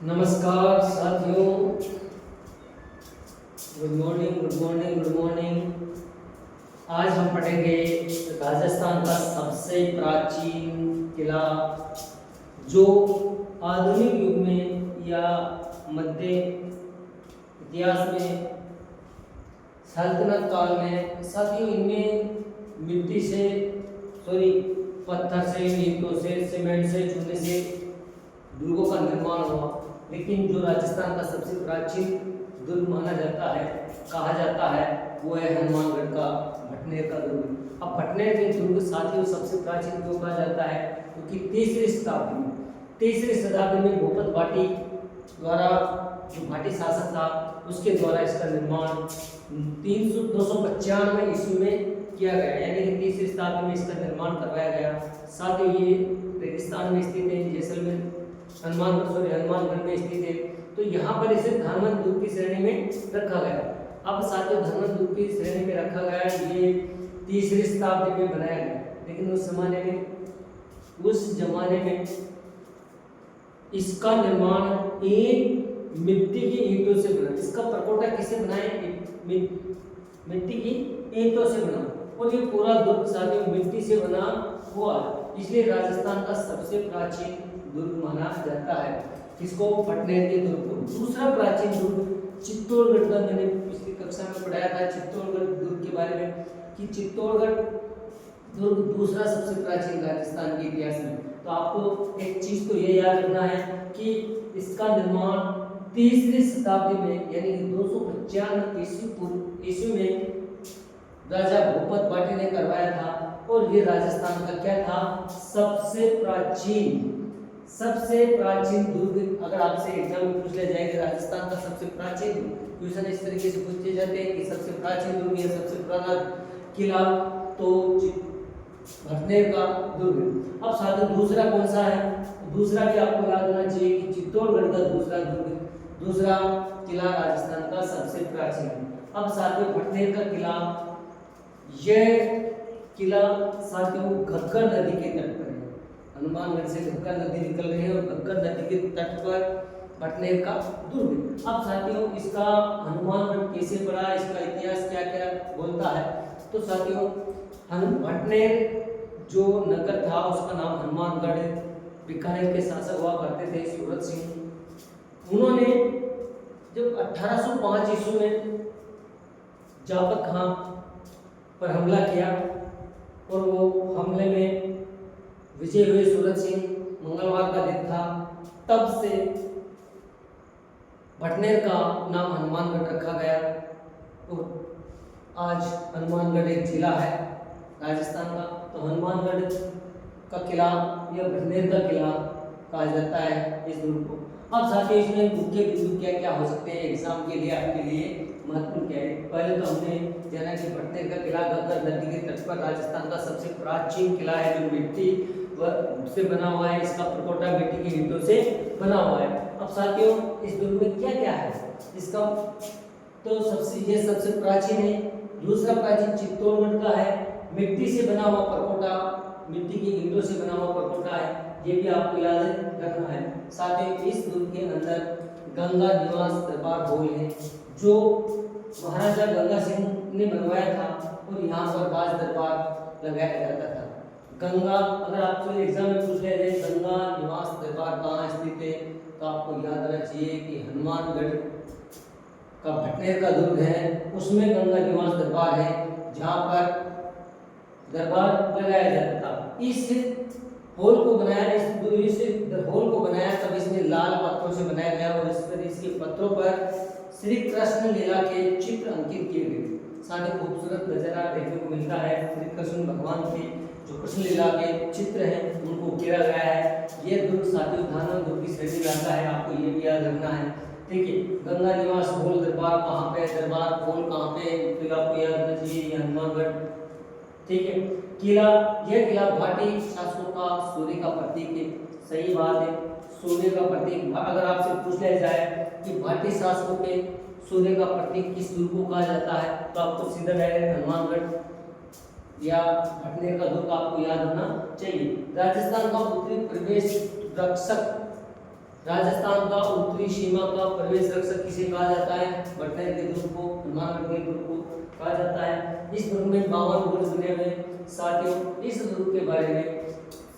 नमस्कार साथियों। Good morning good morning good morning. आज हम पढ़ेंगे राजस्थान का सबसे प्राचीन किला, जो आधुनिक युग में या मध्य इतिहास में सल्तनत काल में, साथियों इनमें मिट्टी से पत्थर से, ईंटों से, सीमेंट से, चूने से दुर्गों का निर्माण हुआ। लेकिन जो राजस्थान का सबसे प्राचीन दुर्ग माना जाता है, कहा जाता है, वो है हनुमानगढ़ का भटनेर का दुर्ग। अब भटनेर के दुर्ग साथियों सबसे प्राचीन क्यों कहा जाता है? क्योंकि तीसरी शताब्दी में भूपत भाटी द्वारा, जो भाटी शासक था, उसके द्वारा इसका निर्माण 295 ईस्वी में किया गया, यानी कि तीसरी शताब्दी में इसका निर्माण करवाया गया। साथ ही ये रेगिस्तान में स्थित है, जैसलमेर हनुमानगढ़ में स्थित है। तो यहाँ पर इसे धनवंत दुर्ग की श्रेणी में रखा गया। अब साथियों धनवंत दुर्ग की श्रेणी में रखा गया, ये तीसरी शताब्दी में बनाया गया। लेकिन उस जमाने में इसका निर्माण एक मिट्टी की ईंटों से बना। इसका प्रकोटा किसे बनाए? मिट्टी की ईंटों से बना, और ये पूरा दुर्ग साथियों मिट्टी से बना हुआ, इसलिए राजस्थान का सबसे प्राचीन दुर्ग माना जाता है। किसको? भटनेर के दुर्ग को। दूसरा प्राचीन दुर्ग चित्तौड़गढ़ का, मैंने पिछली कक्षा में पढ़ाया था चित्तौड़गढ़ दुर्ग के बारे में, कि चित्तौड़गढ़ दुर्ग दूसरा सबसे प्राचीन राजस्थान के इतिहास में। तो आपको एक चीज तो ये याद रखना है कि इसका निर्माण तीसरी शताब्दी में, यानी 295 ईस्वी में राजा भूपत भाटी ने करवाया था। और ये राजस्थान का क्या था? सबसे प्राचीन दुर्ग। अगर आपसे एग्जाम में पूछ लिया जाए कि राजस्थान का सबसे प्राचीन, क्वेश्चन इस तरीके से पूछे जाते हैं कि सबसे प्राचीन दुर्ग या सबसे पुराना किला, तो भटनेर का दुर्ग। अब साथियों दूसरा कौन सा है? दूसरा भी आपको याद होना चाहिए कि चित्तौड़गढ़ का दूसरा किला राजस्थान का सबसे प्राचीन। अब साथियों भटनेर का किला, यह किला साथियों घग्गर नदी के तट पर है। हनुमानगढ़ से घग्गर नदी निकल रही है, और घग्गर नदी के तट पर भटनेर का दुर्ग। अब साथियों इसका हनुमानगढ़ कैसे पड़ा, इसका इतिहास क्या क्या बोलता है? तो साथियों भटनेर जो नगर था उसका नाम हनुमानगढ़ है। बीकानेर के शासक हुआ करते थे सूरत सिंह। उन्होंने जब 1805 ईस्वी में जापक खां पर हमला किया, और वो हमले में विजय हुए सूरत सिंह, मंगलवार का दिन था, तब से भटनेर का नाम हनुमानगढ़ रखा गया। तो आज हनुमानगढ़ एक जिला है राजस्थान का। तो हनुमानगढ़ का किला या भटनेर का किला कहा जाता है इस दुर्ग को। अब साथियों इसमें मुख्य बिंदु क्या क्या हो सकते हैं एग्जाम के लिए, आपके लिए महत्वपूर्ण क्या है? पहले तो हमने जाना कि भटनेर का किला घग्गर नदी के तट पर राजस्थान का सबसे प्राचीन किला है, जो मिट्टी से बना हुआ है। इसका प्रकोटा मिट्टी की ईंटों से बना हुआ है। अब साथियों इस दुर्ग में क्या क्या है इसका, तो सबसे प्राचीन है। दूसरा प्राचीन चित्तौड़गढ़ का है, मिट्टी से बना हुआ प्रकोटा, मिट्टी की ईंटों से बना हुआ प्रकोटा है, ये भी आपको याद रखना है। साथ ही इस दुर्ग के अंदर गंगा निवास दरबार हॉल है, जो महाराजा गंगा सिंह ने बनवाया था, और यहाँ पर राज दरबार लगाया जाता था। गंगा, अगर आपसे एग्जाम में पूछ लिया जाए गंगा निवास दरबार कहाँ स्थित है, तो आपको याद रखना चाहिए कि हनुमानगढ़ का भटनेर का दुर्ग है, उसमें गंगा निवास दरबार है, जहाँ पर दरबार लगाया जाता था। इस हॉल को बनाया तब इसमें लाल पत्थरों से बनाया गया, और इसके पत्थरों पर श्री कृष्ण लीला के चित्र अंकित किए गए। साथ ही खूबसूरत नजारा देखने को मिलता है। श्री कृष्ण भगवान के जो कृष्ण लीला के चित्र हैं उनको उकेरा गया है। ये दुर्ग साथियों धनवंत दुर्ग की श्रेणी में आता है, आपको ये भी याद रखना है। ठीक है, गंगा निवास हॉल दरबार कहाँ पे, दरबार हॉल कहाँ पे, तो आपको याद रखना चाहिए हनुमानगढ़। ठीक है, यह किला भाटी शासकों का सूर्य का प्रतीक है। सही बात है, सूर्य का प्रतीक। अगर आपसे पूछ लिया जाए कि भाटी शासकों के सूर्य का प्रतीक किस दुर्ग को कहा जाता है, तो आपको सीधा डायरेक्ट हनुमानगढ़ या भटनेर का दुर्ग आपको याद होना चाहिए। राजस्थान का उत्तरी प्रवेश रक्षक राजस्थान का उत्तरी सीमा का प्रवेश रक्षक किसे कहा जाता है? बटनेर के दुर्ग को, हनुमानगढ़ के दुर्ग को कहा जाता है। इस दुर्ग में 52 बुर्ज बने हुए। साथियों, इस दुर्ग के बारे में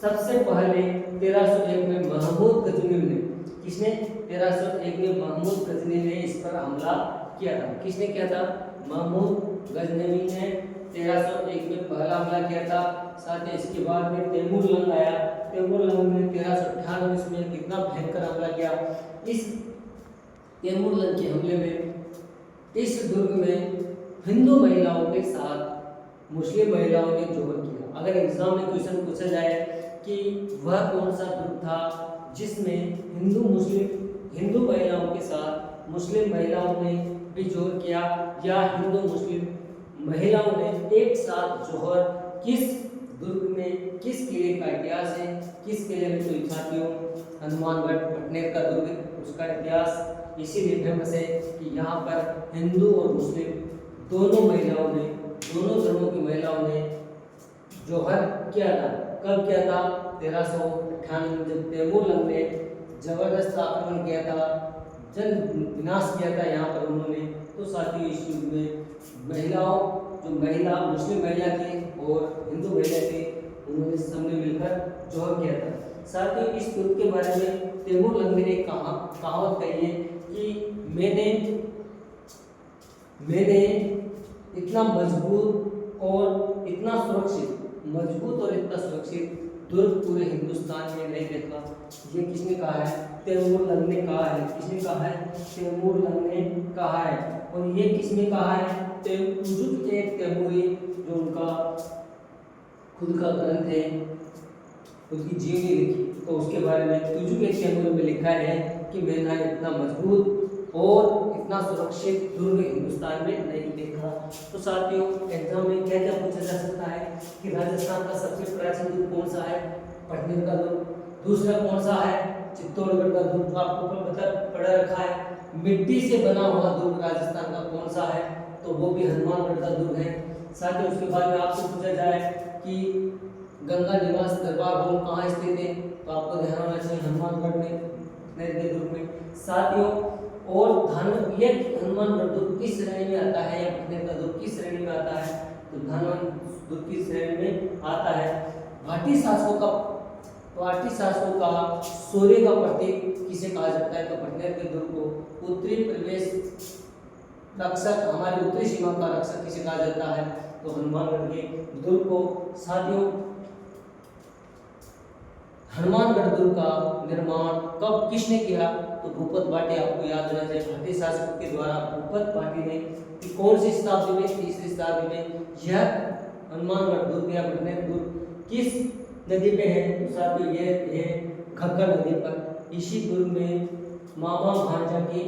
सबसे पहले 1301 में महमूद गजनी ने, किसने? 1301 में महमूद गजनी ने इस पर हमला किया था। किसने किया था? महमूद गजनवी ने 1301 में पहला हमला किया था। साथ ही इसके बाद में तैमूर लंग आया। तैमूर लंग ने 1398 में कितना भयंकर हमला किया। इस तैमूर लंग के हमले में इस दुर्ग में हिंदू महिलाओं के साथ मुस्लिम महिलाओं ने जोहर किया। अगर एग्जाम में क्वेश्चन पूछा जाए कि वह कौन सा दुर्ग था जिसमें हिंदू महिलाओं के साथ मुस्लिम महिलाओं ने भी जोहर किया, या हिंदू मुस्लिम महिलाओं ने एक साथ जोहर, किस दुर्ग में, किस किले का इतिहास है, किस किले में? तो साथियों, हनुमानगढ़ बटनेर का दुर्ग, उसका इतिहास इसीलिए फेमस है कि यहाँ पर हिंदू और मुस्लिम दोनों धर्मों की महिलाओं ने जोहर किया था। कब किया था? 1398 में, जब तैमूर लंग ने जबरदस्त आक्रमण किया था, जन विनाश किया था यहाँ पर उन्होंने। तो साथियों, इस युग में मुस्लिम महिला थी और हिंदू महिला थी, उन्होंने सबने मिलकर जोहर किया था। साथियों, इस दुर्ग के बारे में तैमूर लंग ने कहावत कही है कि मैंने इतना मजबूत और इतना सुरक्षित दुर्ग पूरे हिंदुस्तान में नहीं देखा। ये किसने कहा है? तैमूर लंग ने कहा है। किसने कहा है? तैमूर लंग ने कहा है। और ये किसने कहा है? तुजुक एक तैमूरी, जो उनका खुद का ग्रंथ है, खुद की जीवनी लिखी, तो उसके बारे में तुजुक एक तैमूरी में लिखा है कि मैंने इतना मजबूत और इतना सुरक्षित दुर्ग हिंदुस्तान में नहीं देखा। तो साथियों, एग्जाम में क्या क्या पूछा जा सकता है कि राजस्थान का सबसे प्राचीन दुर्ग कौन सा है? बटनेर का दुर्ग। दूसरा कौन सा है? चित्तौड़गढ़ का दुर्ग, आपको पढ़ा रखा है। मिट्टी से बना हुआ दुर्ग राजस्थान का कौन सा है? तो वो भी हनुमानगढ़ का दुर्ग है। साथ ही उसके बाद में आपसे पूछा जाए कि गंगा निवास दरबार हॉल कहाँ स्थित है? तो आपको ध्यान होना चाहिए हनुमानगढ़ में, बटनेर के दुर्ग में। साथियों, और ये हनुमानगढ़ दुर्ग किस श्रेणी में आता है, या बटनेर का दुर्ग किस श्रेणी में आता है? तो हनुमानगढ़ दुर्ग किस श्रेणी में आता है? भाटी शासकों का शौर्य का प्रतीक किसे कहा जाता है? तो बटनेर के दुर्ग को उत्तरी प्रवेश रक्षक, हमारी उत्तरी सीमा का रक्षक किसे कहा जाता है? तो हनुमानगढ़ के दुर्ग को। साथियों, हनुमानगढ़ दुर्ग का निर्माण कब किसने किया? तो भूपत भाटी, आपको याद होना चाहिए, भाटी शासकों के द्वारा भूपत भाटी ने कौन सी शताब्दी में? 3री शताब्दी में। यह हनुमानगढ़ दुर्ग या बटनेर दुर्ग किस नदी पे है? तो साथियों, ये है घग्गर नदी पर। इसी दुर्ग में मामा भांजा की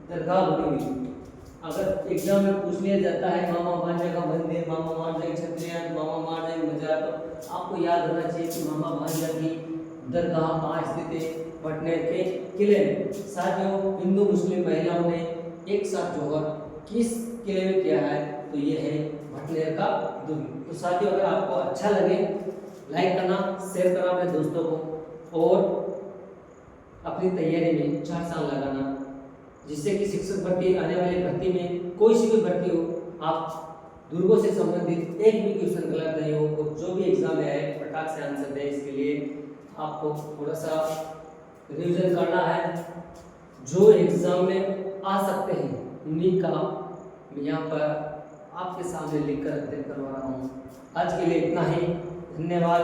दरगाह बनी हुई। अगर एग्जाम में पूछ लिया जाता है मामा भांजा का मंदिर, मामा भांजा की छतरियां, मामा भांजा की मजार, तो आपको याद होना चाहिए कि मामा भांजा की दरगाह कहाँ स्थित है? बटनेर के किले में। साथियों, हिंदू मुस्लिम महिलाओं ने एक साथ जोहर किस किले में किया है? तो ये है बटनेर का दुर्ग। तो साथियों, अगर आपको अच्छा लगे लाइक करना, शेयर करना अपने दोस्तों को, और अपनी तैयारी में 4 साल लगाना, जिससे कि शिक्षक भर्ती, आने वाली भर्ती में कोई सी भी भर्ती हो, आप दुर्गों से संबंधित एक भी क्वेश्चन गलत नहीं हो, और जो भी एग्जाम में आए फटाक से आंसर दें। इसके लिए आपको थोड़ा सा रिवीजन करना है। जो एग्जाम में आ सकते हैं उन्हीं का मैं यहाँ पर आपके सामने लिख कर करवा रहा हूँ। आज के लिए इतना ही, धन्यवाद।